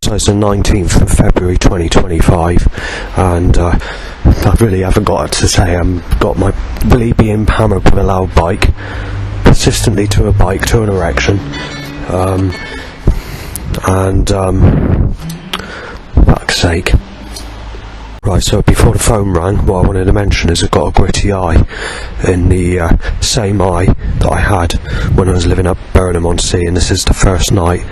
So it's the 19th of February 2025, and I really haven't got to say. I've got my really being hammered with a loud bike, persistently to a bike, to an erection, and fuck's sake. Right, so before the phone rang, what I wanted to mention is I've got a gritty eye in the same eye that I had when I was living up Burnham-on-Sea, and this is the first night,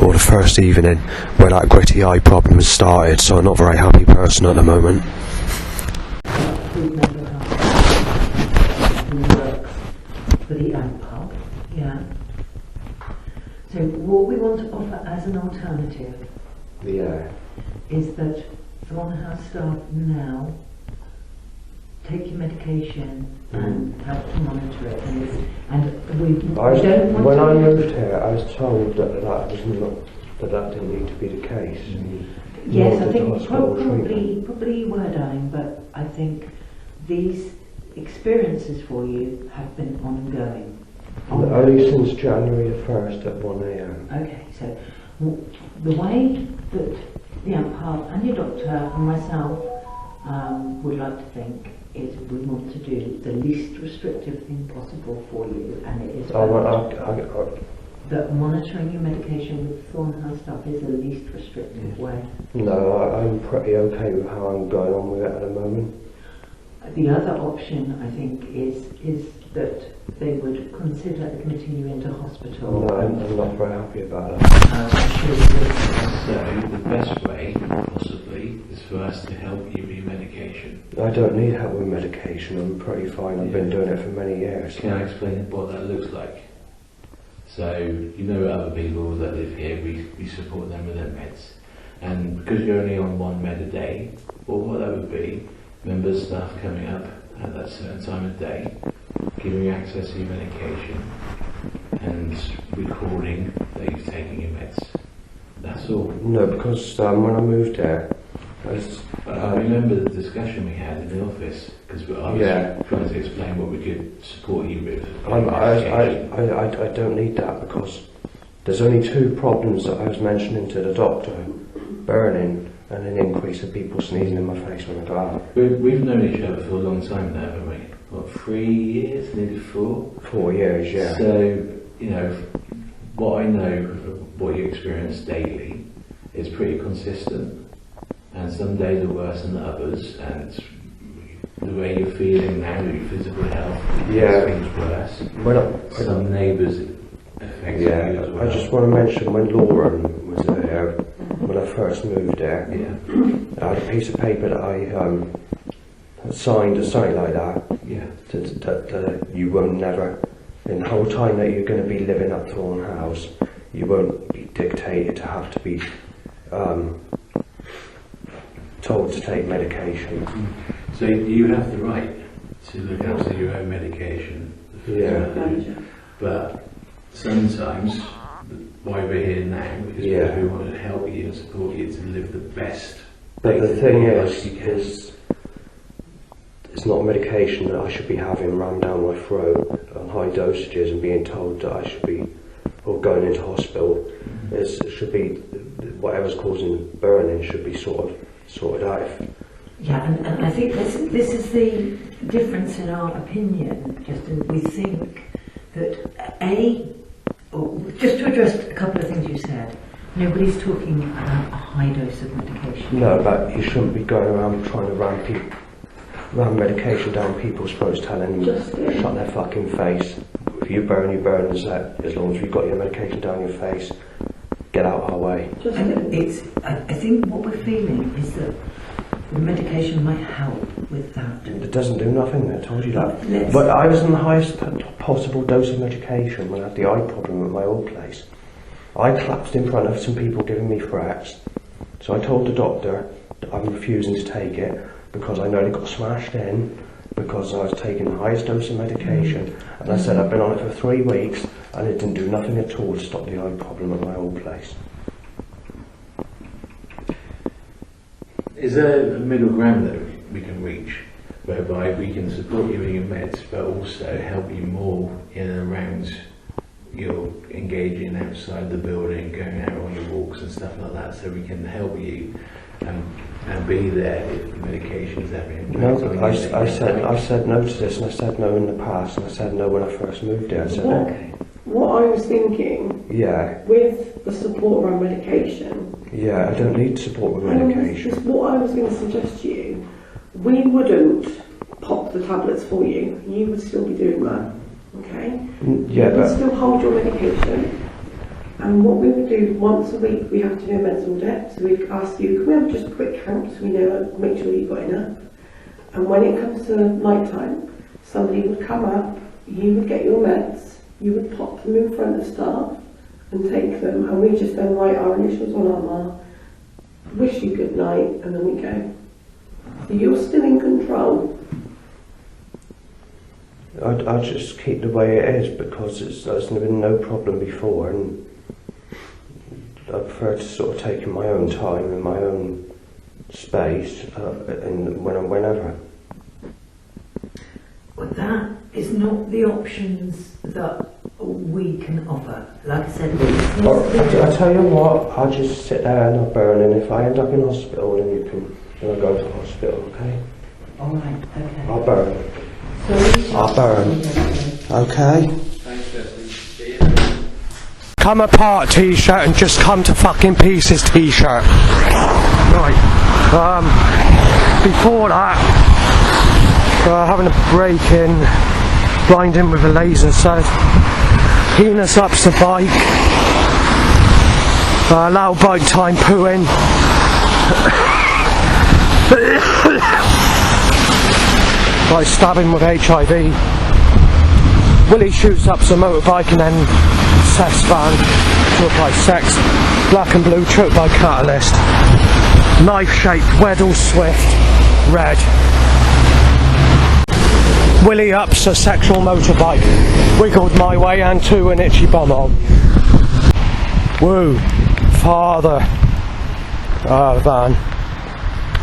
or the first evening, where that gritty eye problem has started, so I'm not a very happy person at the moment. For the pub, yeah. So what we want to offer as an alternative is that Thorn House staff now take your medication and help to monitor it, and we don't want when I moved here, I was told that that didn't need to be the case. Yes, I think probably you were, darling, but I think these experiences for you have been ongoing. Only since January the 1st at 1 a.m. Okay, so the way that the pub and your doctor and myself would like to think is we want to do the least restrictive thing possible for you, and it is that monitoring your medication with Thorn House staff is the least restrictive way. No, I'm pretty okay with how I'm going on with it at the moment. The other option, I think, is that they would consider admitting you into hospital. No, I'm not very happy about that. So the best way, possibly, is for us to help you with your medication. I don't need help with medication. I'm pretty fine. I've been doing it for many years. Can I explain what that looks like? So, you know, other people that live here, we support them with their meds. And because you're only on one med a day, well, what that would be, members, staff coming up at that certain time of day, giving you access to your medication, and recording that you're taking your meds. That's all. No, because when I moved there, I remember the discussion we had in the office, because I was trying to explain what we could support you with. I don't need that, because there's only two problems that I was mentioning to the doctor: burning and an increase of people sneezing in my face when I go out. We've known each other for a long time now, haven't we? What, 3 years, nearly 4? 4 years, yeah. So, you know, what I know of what you experience daily is pretty consistent. And some days are worse than others, and the way you're feeling now, your physical health, things worse. Some neighbours affect you as well. I just want to mention when Lauren was there, when I first moved there, I had a piece of paper that I signed or something like that, that you won't never, in the whole time that you're going to be living at Thorn House, you won't be dictated to have to be told to take medication. So you have the right to look after your own medication. But sometimes why we're here now is because we want to help you and support you to live the best. But the thing is it's not medication that I should be having rammed down my throat on high dosages and being told that I should be, or going into hospital. It should be, whatever's causing burning should be sorted out. Yeah, and I think this is the difference in our opinion, Justin. We think that just to address a couple of things you said, nobody's talking about a high dose of medication. No, but you shouldn't be going around trying to ram medication down people's throats, telling them shut their fucking face. If you burn, you burn, as long as you've got your medication down your face, get out our way. I think what we're feeling is that the medication might help with that. It doesn't do nothing, I told you that. But I was on the highest possible dose of medication when I had the eye problem at my old place. I collapsed in front of some people giving me threats, so I told the doctor that I'm refusing to take it because I nearly got smashed in because I was taking the highest dose of medication, and I said I've been on it for 3 weeks and it didn't do nothing at all to stop the eye problem at my old place. Is there a middle ground that we can reach whereby we can support you in your meds but also help you more in and around you're engaging outside the building, going out on your walks and stuff like that, so we can help you and be there if the medication's ever in place. No, I said no to this, and I said no in the past, and I said no when I first moved here. I said no. What I was thinking, with the support around medication. Yeah, I don't need support with medication. What I was going to suggest to you, we wouldn't pop the tablets for you. You would still be doing that, okay? Yeah, you would still hold your medication. And what we would do once a week, we have to do a meds audit. So we'd ask you, can we have just a quick count so we know, make sure you've got enough. And when it comes to night time, somebody would come up, you would get your meds, you would pop them in front of staff and take them, and we just then write our initials on our mark, wish you good night, and then we go. So you're still in control. I'd just keep the way it is because there's been no problem before, and I prefer to sort of take in my own time in my own space whenever. But that is not the options that we can offer. Like I said, I tell you what, I'll just sit there and I'll burn, and if I end up in hospital, then I'll go to hospital, okay? Alright, okay. I'll burn. So I'll burn. Okay? Thanks, Jesse. Come apart t-shirt and just come to fucking pieces t-shirt. Right. Before that, having a break in, blinding with a laser sight. Penis ups the bike. Loud bike time pooing. Like stabbing with HIV. Willie shoots up some motorbike and then Seth's van to apply sex. Black and blue choked by catalyst. Knife shaped, Weddell Swift, red. Willie ups a sexual motorbike. Wiggled my way and to an itchy bumhole. Woo. Father. Van.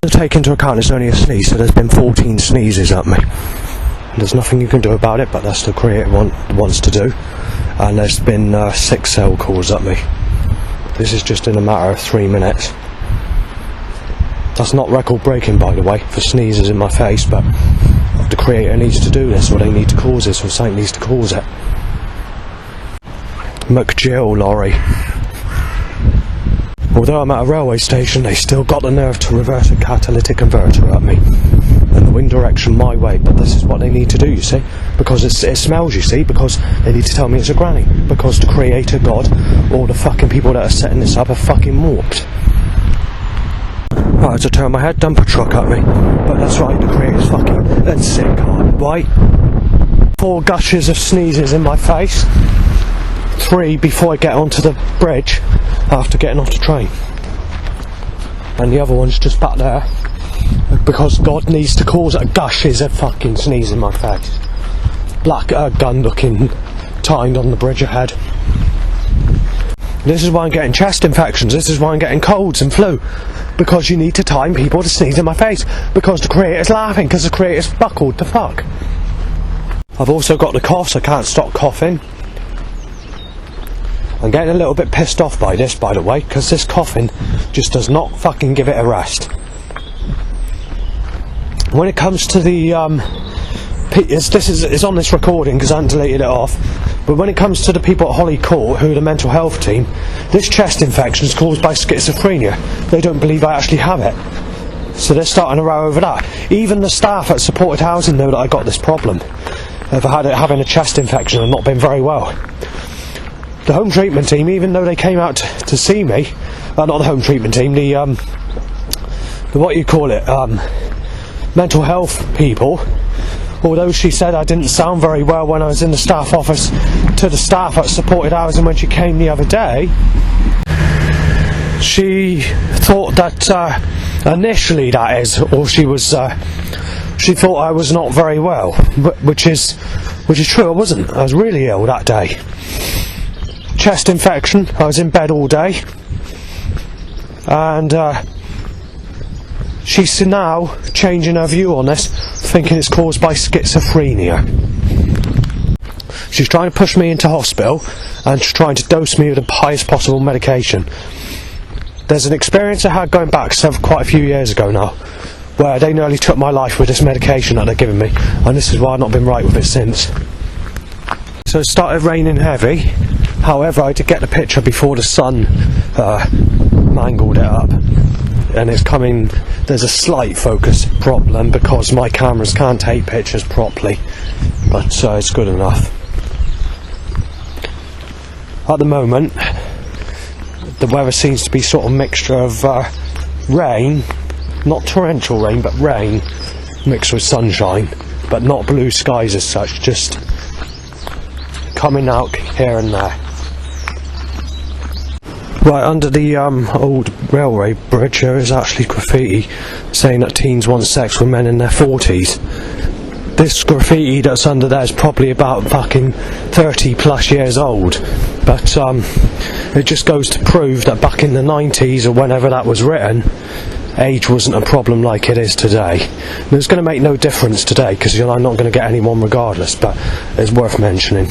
Take into account it's only a sneeze, so there's been 14 sneezes at me. There's nothing you can do about it, but that's the creator wants to do. And there's been 6 cell calls at me. This is just in a matter of 3 minutes. That's not record breaking, by the way, for sneezes in my face, but the creator needs to do this, or they need to cause this, or something needs to cause it. McGill lorry. Although I'm at a railway station, they still got the nerve to reverse a catalytic converter at me. And the wind direction my way, but this is what they need to do, you see. Because it smells, you see, because they need to tell me it's a granny. Because the creator, God, all the fucking people that are setting this up are fucking warped. I had to turn my head, dump a truck at me. But that's right, the creator's fucking and sick, right? 4 gushes of sneezes in my face. 3 before I get onto the bridge after getting off the train. And the other one's just back there because God needs to cause a gushes of fucking sneeze in my face. Black gun looking timed on the bridge ahead. This is why I'm getting chest infections, this is why I'm getting colds and flu. Because you need to time people to sneeze in my face. Because the creator's laughing, because the creator's buckled the fuck. I've also got the cough, so I can't stop coughing. I'm getting a little bit pissed off by this, by the way, because this coughing just does not fucking give it a rest. When it comes to the, this is on this recording because I haven't deleted it off, but when it comes to the people at Holly Court, who are the mental health team, this chest infection is caused by schizophrenia. They don't believe I actually have it. So they're starting a row over that. Even the staff at supported housing know that I got this problem. Of having a chest infection and not been very well. The home treatment team, even though they came out to see me, not the home treatment team, the what you call it, mental health people, although she said I didn't sound very well when I was in the staff office to the staff at supported housing when she came the other day, she thought that initially, that is, or she thought I was not very well, which is true. I wasn't. I was really ill that day. Chest infection. I was in bed all day, and she's now changing her view on this, thinking it's caused by schizophrenia. She's trying to push me into hospital and she's trying to dose me with the highest possible medication. There's an experience I had going back quite a few years ago now, where they nearly took my life with this medication that they're giving me, and this is why I've not been right with it since. So it started raining heavy, however I did get the picture before the sun mangled it up, and it's coming. There's a slight focus problem because my cameras can't take pictures properly, but it's good enough. At the moment the weather seems to be sort of a mixture of rain, not torrential rain, but rain mixed with sunshine, but not blue skies as such, just coming out here and there. Right, under the old railway bridge there is actually graffiti saying that teens want sex with men in their 40s. This graffiti that's under there is probably about fucking 30 plus years old, but it just goes to prove that back in the 90s or whenever that was written, age wasn't a problem like it is today. And it's going to make no difference today because I'm not going to get anyone regardless, but it's worth mentioning.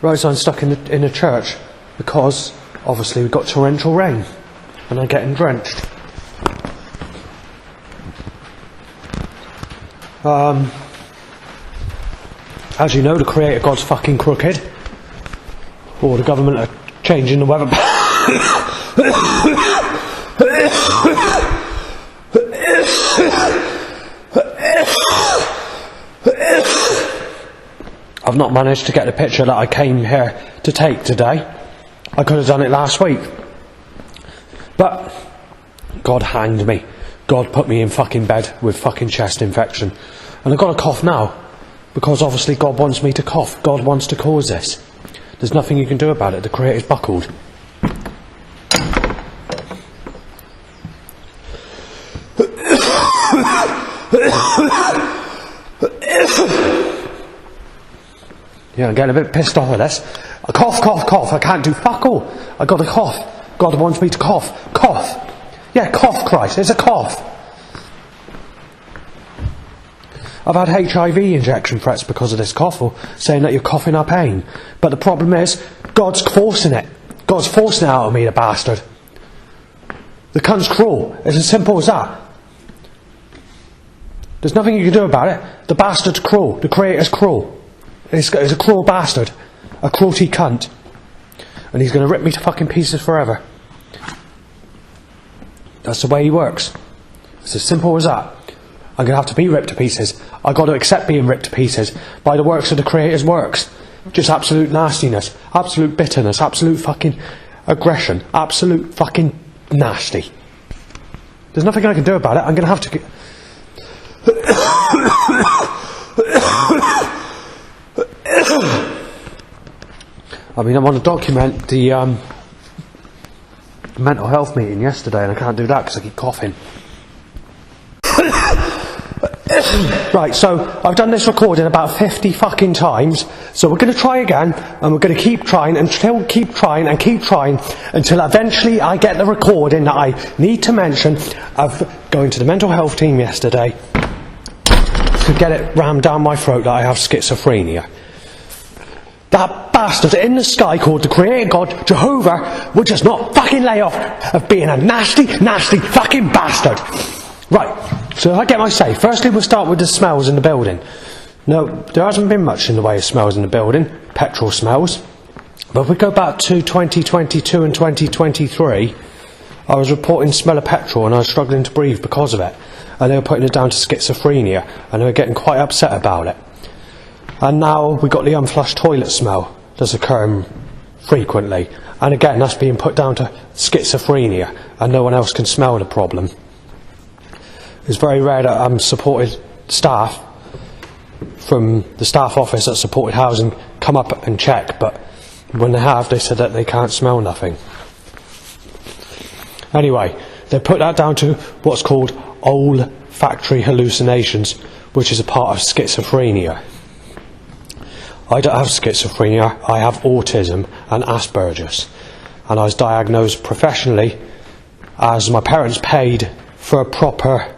Right, so I'm stuck in a church because obviously we've got torrential rain and I'm getting drenched. As you know, the Creator God's fucking crooked, or the government are changing the weather. I've not managed to get the picture that I came here to take today. I could have done it last week, but God hanged me. God put me in fucking bed with fucking chest infection, and I've got a cough now because obviously God wants me to cough. God wants to cause this. There's nothing you can do about it. The Creator's buckled. Yeah, I'm getting a bit pissed off at this. I cough, cough, cough. I can't do fuck all. I got a cough. God wants me to cough. Cough. Yeah, cough, Christ. It's a cough. I've had HIV injection threats because of this cough, or saying that you're coughing up pain. But the problem is, God's forcing it. God's forcing it out of me, the bastard. The cunt's cruel. It's as simple as that. There's nothing you can do about it. The bastard's cruel. The Creator's cruel. He's a cruel bastard. A cruelty cunt. And he's going to rip me to fucking pieces forever. That's the way he works. It's as simple as that. I'm going to have to be ripped to pieces. I've got to accept being ripped to pieces by the works of the Creator's works. Just absolute nastiness, absolute bitterness, absolute fucking aggression, absolute fucking nasty. There's nothing I can do about it. I'm going to have to... I mean, I want to document the mental health meeting yesterday, and I can't do that because I keep coughing. Right, so I've done this recording about 50 fucking times, so we're going to try again, and we're going to keep trying until eventually I get the recording that I need to mention of going to the mental health team yesterday to get it rammed down my throat that I have schizophrenia. That bastard in the sky called the Creator God, Jehovah, would just not fucking lay off of being a nasty, nasty fucking bastard. Right, so I get my say. Firstly, we'll start with the smells in the building. No, there hasn't been much in the way of smells in the building, petrol smells. But if we go back to 2022 and 2023, I was reporting smell of petrol and I was struggling to breathe because of it. And they were putting it down to schizophrenia, and they were getting quite upset about it. And now we've got the unflushed toilet smell that's occurring frequently. And again, that's being put down to schizophrenia, and no one else can smell the problem. It's very rare that supported staff from the staff office at Supported Housing come up and check, but when they have, they said that they can't smell nothing. Anyway, they put that down to what's called olfactory hallucinations, which is a part of schizophrenia. I don't have schizophrenia, I have autism and Asperger's, and I was diagnosed professionally as my parents paid for a proper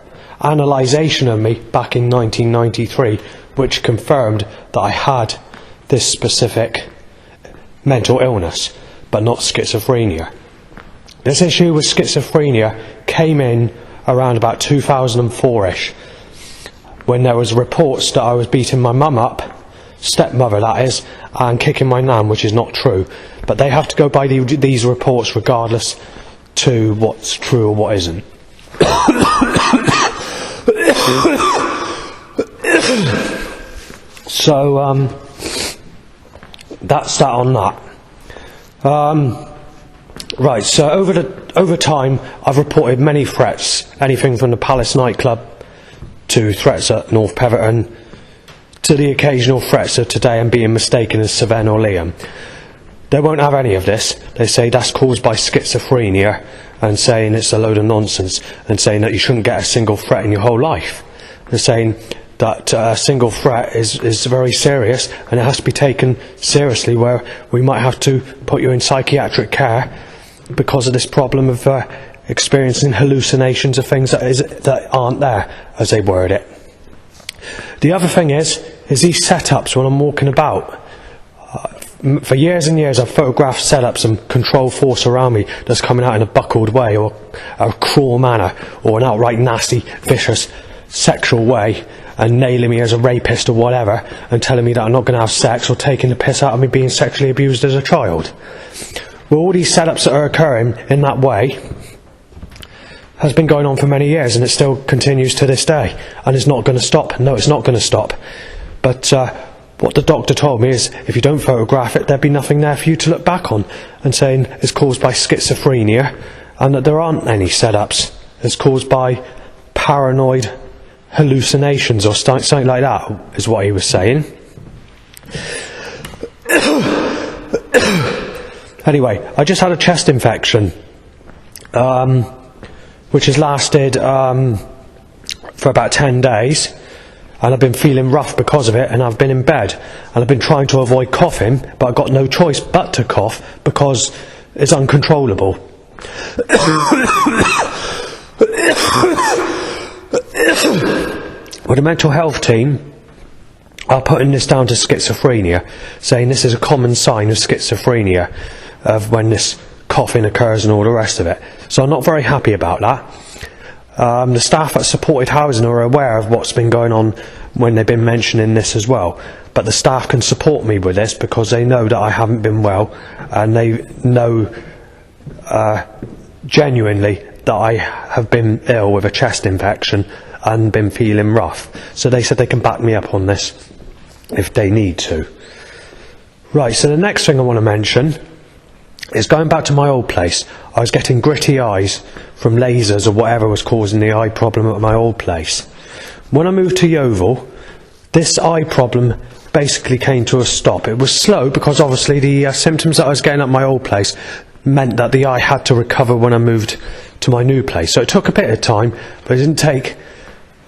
analysation of me back in 1993 which confirmed that I had this specific mental illness, but not schizophrenia. This issue with schizophrenia came in around about 2004-ish, when there was reports that I was beating my mum up, stepmother that is, and kicking my nan, which is not true. But they have to go by these reports regardless to what's true or what isn't. So that's that on that. Right, so over time I've reported many threats, anything from the Palace nightclub to threats at North Petherton to the occasional threats of today and being mistaken as Sven or Liam. They won't have any of this. They say that's caused by schizophrenia and saying it's a load of nonsense and saying that you shouldn't get a single threat in your whole life. They're saying that a single threat is very serious and it has to be taken seriously, where we might have to put you in psychiatric care because of this problem of experiencing hallucinations of things that aren't there, as they word it. The other thing is these setups when I'm walking about. For years and years I've photographed setups and control force around me that's coming out in a buckled way or a cruel manner or an outright nasty, vicious, sexual way, and nailing me as a rapist or whatever and telling me that I'm not going to have sex or taking the piss out of me being sexually abused as a child. Well, all these setups that are occurring in that way has been going on for many years, and it still continues to this day, and it's not going to stop. No, it's not going to stop. But what the doctor told me is if you don't photograph it, there'd be nothing there for you to look back on, and saying it's caused by schizophrenia and that there aren't any setups. It's caused by paranoid hallucinations or something like that, is what he was saying. Anyway, I just had a chest infection, which has lasted for about 10 days, and I've been feeling rough because of it, and I've been in bed, and I've been trying to avoid coughing, but I've got no choice but to cough because it's uncontrollable. Well, the mental health team are putting this down to schizophrenia, saying this is a common sign of schizophrenia, of when this coughing occurs and all the rest of it. So I'm not very happy about that. The staff at supported housing are aware of what's been going on when they've been mentioning this as well. But the staff can support me with this because they know that I haven't been well, and they know genuinely that I have been ill with a chest infection and been feeling rough. So they said they can back me up on this if they need to. Right, so the next thing I want to mention is going back to my old place. I was getting gritty eyes from lasers or whatever was causing the eye problem at my old place. When I moved to Yeovil, this eye problem basically came to a stop. It was slow because obviously the symptoms that I was getting at my old place meant that the eye had to recover when I moved to my new place. So it took a bit of time, but it didn't take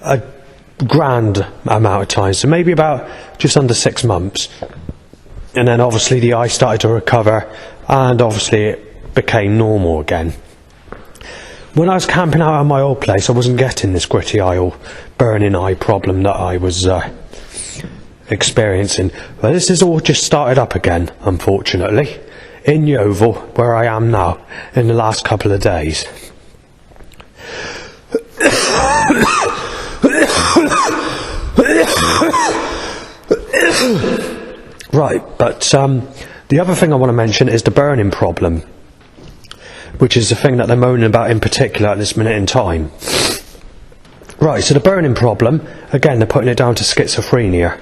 a grand amount of time. So maybe about just under 6 months. And then obviously the eye started to recover, and obviously it became normal again. When I was camping out at my old place, I wasn't getting this gritty eye or burning eye problem that I was experiencing. But this has all just started up again, unfortunately, in Yeovil, where I am now, in the last couple of days. Right, but the other thing I want to mention is the burning problem, which is the thing that they're moaning about in particular at this minute in time. Right, so the burning problem, again, they're putting it down to schizophrenia.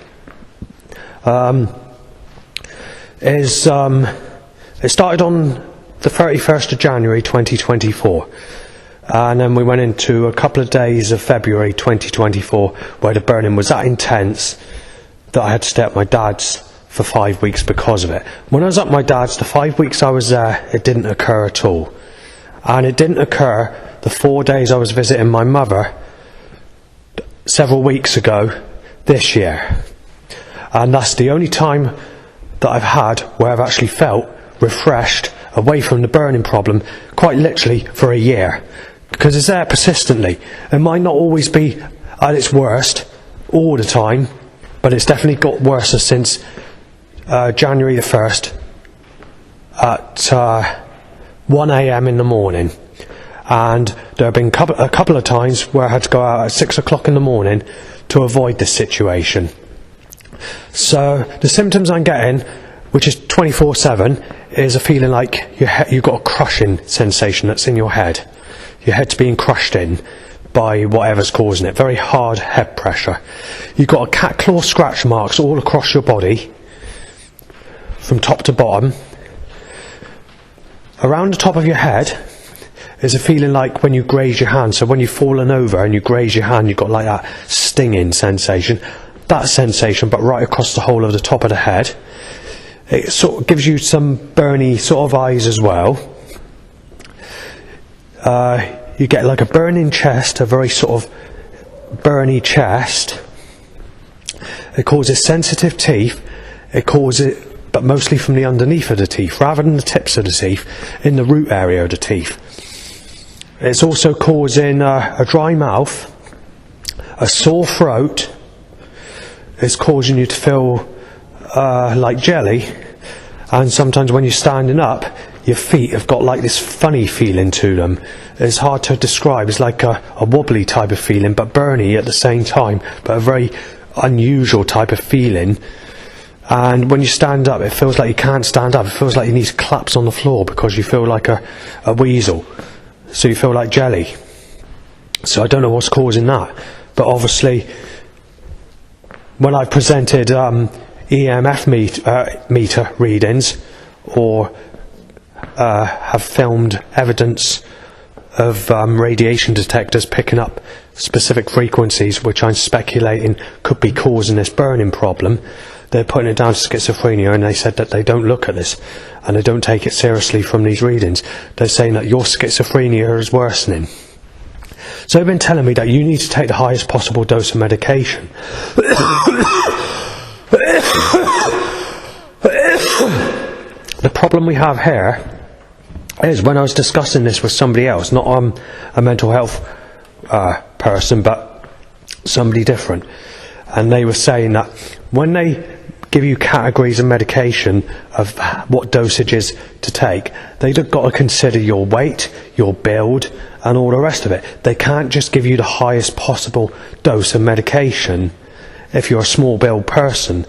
It started on the 31st of January 2024, and then we went into a couple of days of February 2024 where the burning was that intense that I had to stay at my dad's for 5 weeks because of it. When I was at my dad's, the 5 weeks I was there, it didn't occur at all. And it didn't occur the 4 days I was visiting my mother several weeks ago this year. And that's the only time that I've had where I've actually felt refreshed, away from the burning problem, quite literally for a year. Because it's there persistently. It might not always be at its worst all the time, but it's definitely got worse since January the 1st at 1 a.m. in the morning. And there have been a couple of times where I had to go out at 6 o'clock in the morning to avoid this situation. So the symptoms I'm getting, which is 24/7, is a feeling like you've got a crushing sensation that's in your head. Your head's being crushed in by whatever's causing it. Very hard head pressure. You've got a cat claw scratch marks all across your body, from top to bottom. Around the top of your head is a feeling like when you graze your hand. So when you've fallen over and you graze your hand, you've got like that stinging sensation. That sensation, but right across the whole of the top of the head. It sort of gives you some burny sort of eyes as well. You get like a burning chest, a very sort of burny chest. It causes sensitive teeth. It causes, but mostly from the underneath of the teeth, rather than the tips of the teeth, in the root area of the teeth. It's also causing a dry mouth, a sore throat. It's causing you to feel like jelly, and sometimes when you're standing up, your feet have got like this funny feeling to them. It's hard to describe. It's like a wobbly type of feeling, but burny at the same time, but a very unusual type of feeling. And when you stand up, it feels like you can't stand up. It feels like your knees collapse on the floor because you feel like a weasel. So you feel like jelly. So I don't know what's causing that, but obviously when I presented EMF meter readings, or have filmed evidence of radiation detectors picking up specific frequencies which I'm speculating could be causing this burning problem, they're putting it down to schizophrenia, and they said that they don't look at this and they don't take it seriously from these readings. They're saying that your schizophrenia is worsening. So they've been telling me that you need to take the highest possible dose of medication. The problem we have here is, when I was discussing this with somebody else, not a mental health person, but somebody different, and they were saying that when they give you categories of medication of what dosages to take, they've got to consider your weight, your build, and all the rest of it. They can't just give you the highest possible dose of medication if you're a small build person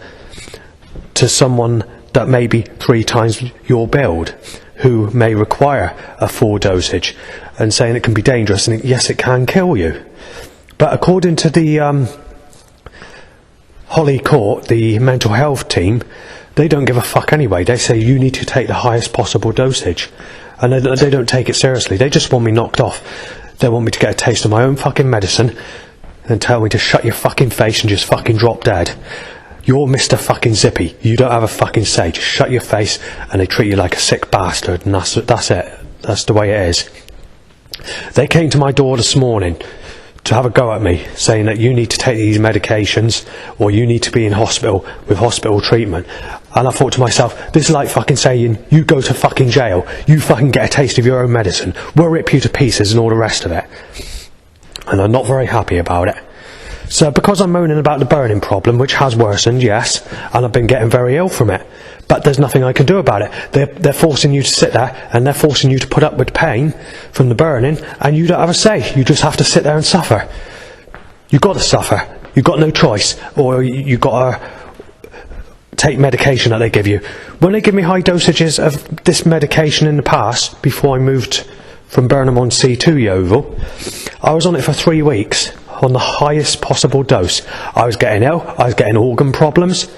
to someone that may be 3 times your build, who may require a full dosage, and saying it can be dangerous, and yes, it can kill you. But according to the Holly Court, the mental health team, they don't give a fuck anyway. They say you need to take the highest possible dosage, and they don't take it seriously. They just want me knocked off. They want me to get a taste of my own fucking medicine and tell me to shut your fucking face and just fucking drop dead. You're Mr. fucking Zippy. You don't have a fucking say. Just shut your face, and they treat you like a sick bastard, and that's it. That's the way it is. They came to my door this morning to have a go at me, saying that you need to take these medications, or you need to be in hospital with hospital treatment. And I thought to myself, this is like fucking saying, you go to fucking jail, you fucking get a taste of your own medicine, we'll rip you to pieces and all the rest of it. And I'm not very happy about it. So because I'm moaning about the burning problem, which has worsened, yes, and I've been getting very ill from it, but there's nothing I can do about it. They're forcing you to sit there, and they're forcing you to put up with pain from the burning, and you don't have a say. You just have to sit there and suffer. You've got to suffer. You've got no choice, or you've got to take medication that they give you. When they give me high dosages of this medication in the past, before I moved from Burnham-on-Sea to Yeovil, I was on it for 3 weeks, on the highest possible dose. I was getting ill, I was getting organ problems,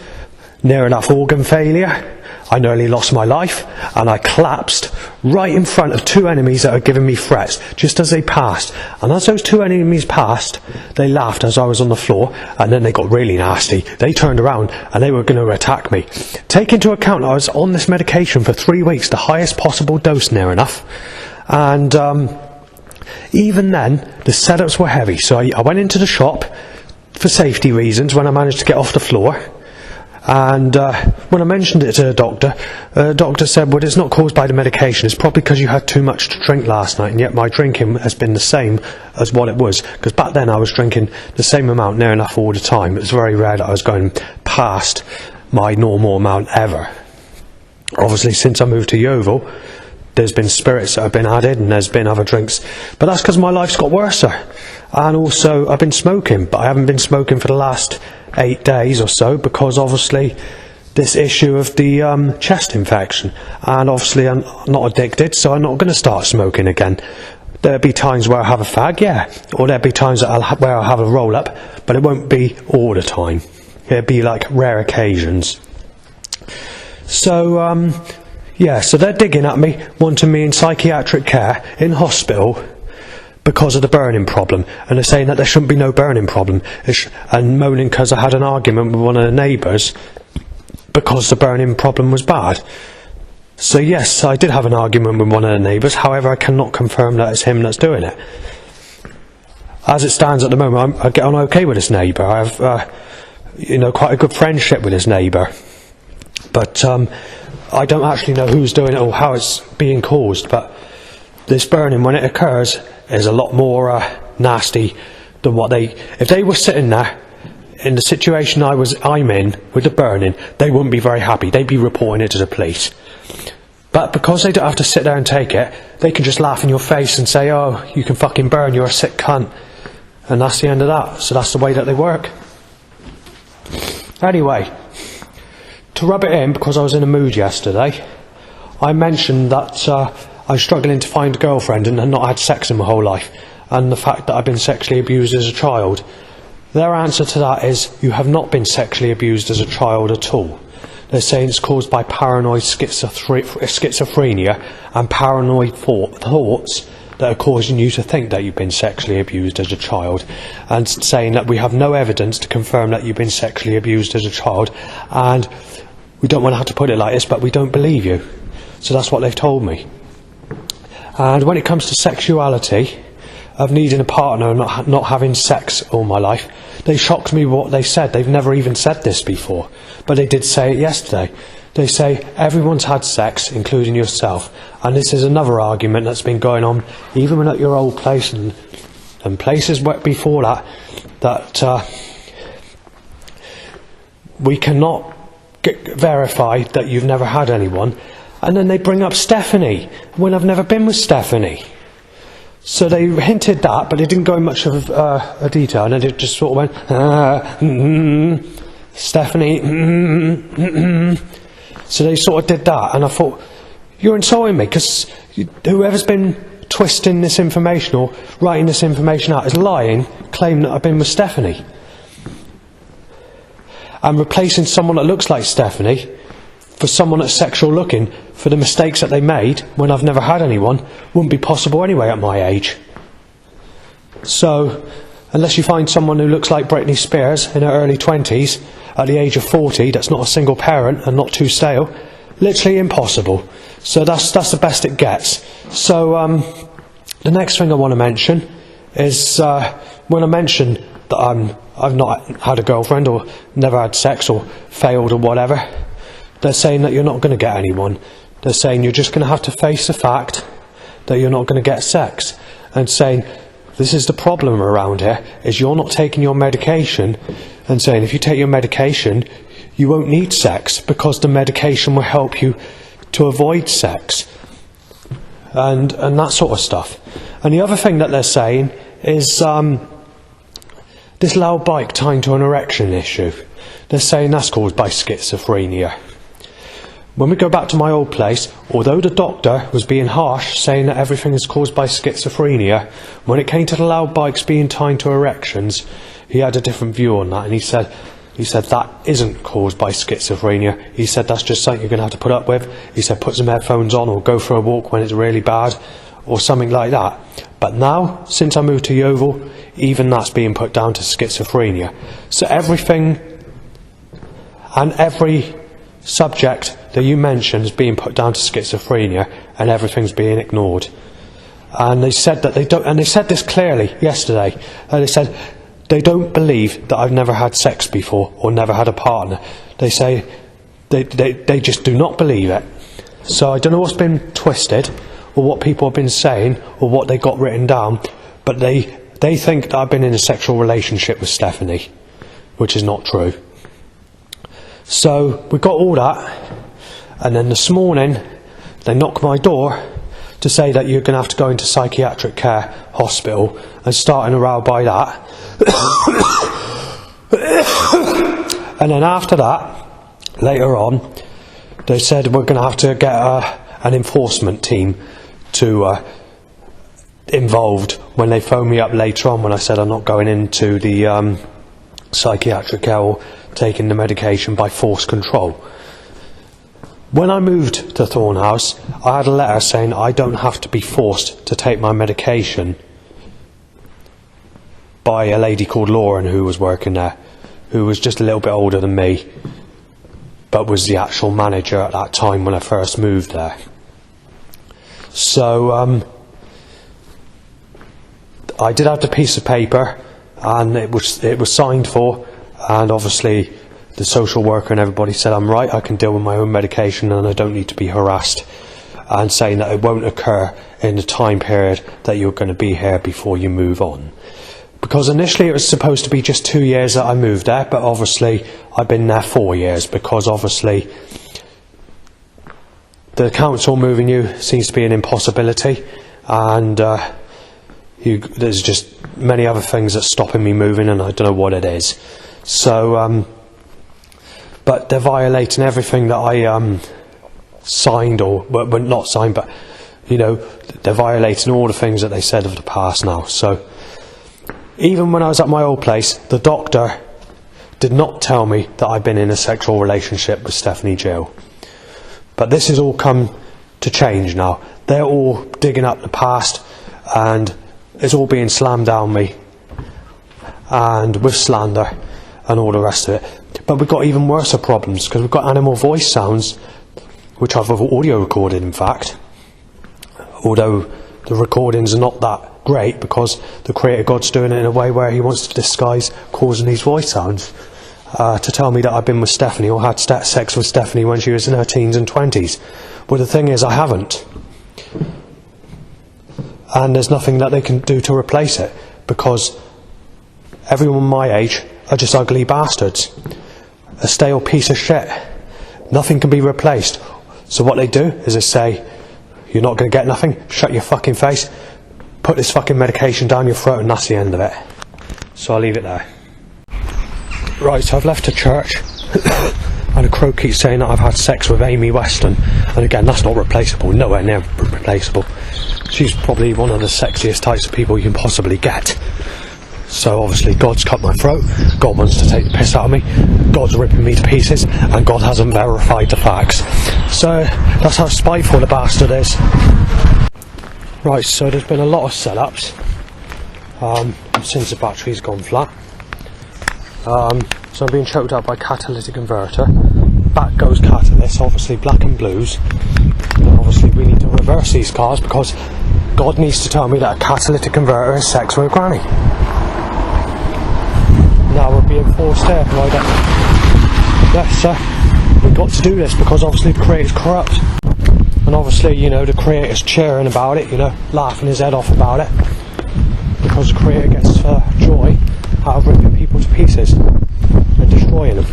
near enough organ failure. I nearly lost my life, and I collapsed right in front of 2 enemies that were giving me threats, just as they passed. And as those 2 enemies passed, they laughed as I was on the floor, and then they got really nasty. They turned around, and they were going to attack me. Take into account I was on this medication for 3 weeks, the highest possible dose near enough, and even then, the setups were heavy. So I went into the shop for safety reasons when I managed to get off the floor, And when I mentioned it to the doctor said, well, it's not caused by the medication, it's probably because you had too much to drink last night, and yet my drinking has been the same as what it was, because back then I was drinking the same amount near enough all the time. It was very rare that I was going past my normal amount ever. Obviously, since I moved to Yeovil, there's been spirits that have been added, and there's been other drinks, but that's because my life's got worse. And also, I've been smoking, but I haven't been smoking for the last 8 days or so, because obviously this issue of the chest infection, and obviously I'm not addicted, so I'm not going to start smoking again. There'll be times where I have a fag, yeah, or there'll be times that where I'll have a roll up, but it won't be all the time. It'll be like rare occasions. So yeah, so they're digging at me, wanting me in psychiatric care in hospital because of the burning problem, and they're saying that there shouldn't be no burning problem, and moaning because I had an argument with one of the neighbours because the burning problem was bad. So yes, I did have an argument with one of the neighbours, however I cannot confirm that it's him that's doing it. As it stands at the moment, I get on okay with this neighbour. I have quite a good friendship with this neighbour, but I don't actually know who's doing it or how it's being caused. But this burning, when it occurs, is a lot more nasty than what if they were sitting there in the situation I'm in with the burning, they wouldn't be very happy. They'd be reporting it to the police. But because they don't have to sit there and take it, they can just laugh in your face and say, oh, you can fucking burn, you're a sick cunt. And that's the end of that. So that's the way that they work. Anyway, to rub it in, because I was in a mood yesterday, I mentioned that I was struggling to find a girlfriend and had not had sex in my whole life, and the fact that I've been sexually abused as a child. Their answer to that is, you have not been sexually abused as a child at all. They're saying it's caused by paranoid schizophrenia and paranoid thoughts that are causing you to think that you've been sexually abused as a child, and saying that we have no evidence to confirm that you've been sexually abused as a child, and we don't want to have to put it like this, but we don't believe you. So that's what they've told me. And when it comes to sexuality, of needing a partner and not having sex all my life, they shocked me with what they said. They've never even said this before, but they did say it yesterday. They say everyone's had sex, including yourself, and this is another argument that's been going on even at your old place and places before that we cannot verify that you've never had anyone. And then they bring up Stephanie, when I've never been with Stephanie. So they hinted that, but they didn't go in much of a detail, and then it just sort of went, Stephanie, So they sort of did that, and I thought, you're insulting me, because whoever's been twisting this information or writing this information out is lying, claiming that I've been with Stephanie. And replacing someone that looks like Stephanie for someone that's sexual looking for the mistakes that they made when I've never had anyone wouldn't be possible anyway at my age. So, unless you find someone who looks like Britney Spears in her early 20s at the age of 40 that's not a single parent and not too stale, literally impossible. So that's the best it gets. So the next thing I want to mention is when I mention that I've not had a girlfriend or never had sex or failed or whatever, they're saying that you're not going to get anyone. They're saying you're just going to have to face the fact that you're not going to get sex, and saying this is the problem around here, is you're not taking your medication, and saying if you take your medication you won't need sex because the medication will help you to avoid sex and that sort of stuff. And the other thing that they're saying is this loud bike tying to an erection issue. They're saying that's caused by schizophrenia. When we go back to my old place, although the doctor was being harsh, saying that everything is caused by schizophrenia, when it came to the loud bikes being tied to erections, he had a different view on that, and he said that isn't caused by schizophrenia. He said that's just something you're going to have to put up with. He said put some headphones on or go for a walk when it's really bad or something like that. But now, since I moved to Yeovil, even that's being put down to schizophrenia. So everything and every subject that you mentioned is being put down to schizophrenia, and everything's being ignored. And they said that they don't, and they said this clearly yesterday. They said they don't believe that I've never had sex before or never had a partner. they say they just do not believe it. So I don't know what's been twisted, or what people have been saying, or what they got written down, but they think that I've been in a sexual relationship with Stephanie, which is not true. So we got all that, and then this morning they knocked my door to say that you're going to have to go into psychiatric care hospital, and starting a row by that. And then after that, later on, they said we're going to have to get an enforcement team to involved when they phoned me up later on when I said I'm not going into the psychiatric care or taking the medication by force control. When I moved to Thorn House, I had a letter saying I don't have to be forced to take my medication by a lady called Lauren who was working there, who was just a little bit older than me, but was the actual manager at that time when I first moved there. So I did have the piece of paper, and it was signed for, and obviously the social worker and everybody said I'm right, I can deal with my own medication and I don't need to be harassed, and saying that it won't occur in the time period that you're going to be here before you move on. Because initially it was supposed to be just 2 years that I moved there, but obviously I've been there 4 years, because obviously the council moving you seems to be an impossibility, and there's just many other things that's stopping me moving, and I don't know what it is. So, but they're violating everything that I signed, or well, not signed, but you know, they're violating all the things that they said of the past now. So even when I was at my old place, the doctor did not tell me that I'd been in a sexual relationship with Stephanie Jill. But this has all come to change now. They're all digging up the past, and it's all being slammed down me, and with slander and all the rest of it. But we've got even worse problems, because we've got animal voice sounds, which I've audio recorded in fact, although the recordings are not that great, because the Creator God's doing it in a way where he wants to disguise causing these voice sounds to tell me that I've been with Stephanie, or had sex with Stephanie when she was in her teens and 20s. Well, the thing is, I haven't, and there's nothing that they can do to replace it, because everyone my age are just ugly bastards, a stale piece of shit. Nothing can be replaced. So what they do is they say, you're not going to get nothing, shut your fucking face, put this fucking medication down your throat, and that's the end of it. So I'll leave it there. Right, so I've left the church and a crow keeps saying that I've had sex with Amy Weston, and again, that's not replaceable, nowhere near replaceable. She's probably one of the sexiest types of people you can possibly get. So obviously God's cut my throat, God wants to take the piss out of me, God's ripping me to pieces, and God hasn't verified the facts. So that's how spiteful the bastard is. Right, so there's been a lot of setups since the battery's gone flat. So I'm being choked up by catalytic converter. Back goes catalyst, obviously black and blues. And obviously we need to reverse these cars, because God needs to tell me that a catalytic converter is sex with a granny. Now we're being forced here, right? Yes, sir. We've got to do this, because obviously the Creator's corrupt. And obviously, you know, the Creator's cheering about it, you know, laughing his head off about it, because the Creator gets joy out of ripping people to pieces and destroying them.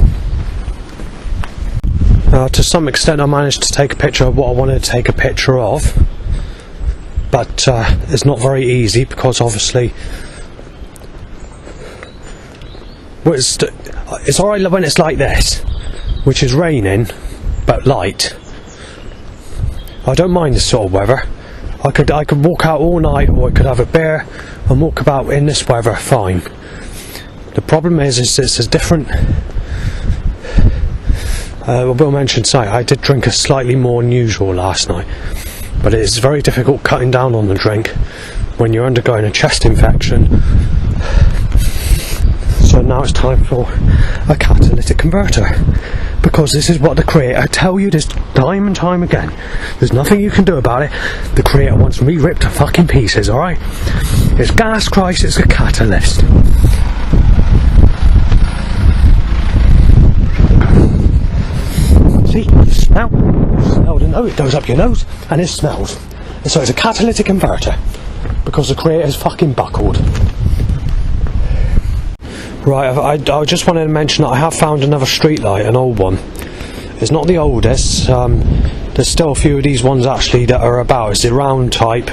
To some extent I managed to take a picture of what I wanted to take a picture of, but it's not very easy, because obviously it's alright when it's like this, which is raining but light. I don't mind this sort of weather. I could walk out all night, or I could have a beer and walk about in this weather fine. The problem is it's a different. I will mention tonight, I did drink a slightly more than usual last night, but it is very difficult cutting down on the drink when you're undergoing a chest infection. So now it's time for a catalytic converter, because this is what the Creator, I tell you this time and time again, there's nothing you can do about it. The Creator wants me ripped to fucking pieces, alright? It's gas Christ, it's a catalyst. Now, smell the nose, it goes up your nose, and it smells. And so it's a catalytic converter, because the creator's fucking buckled. Right, I just wanted to mention that I have found another streetlight, an old one. It's not the oldest, there's still a few of these ones actually that are about. It's the round type,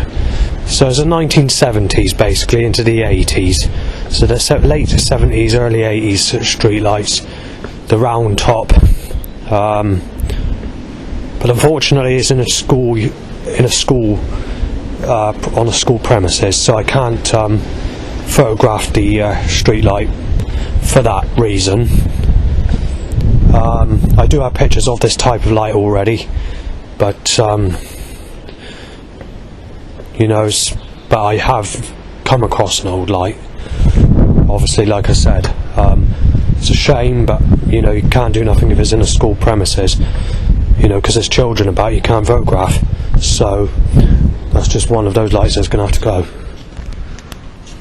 so it's the 1970s basically into the 80s. So the late 70s, early 80s streetlights, the round top. But unfortunately it's in a school, on a school premises, so I can't photograph the streetlight for that reason. I do have pictures of this type of light already, but you know, but I have come across an old light. Obviously, like I said, it's a shame, but you know, you can't do nothing if it's in a school premises. You know, because there's children about, you can't photograph. So that's just one of those lights that's going to have to go.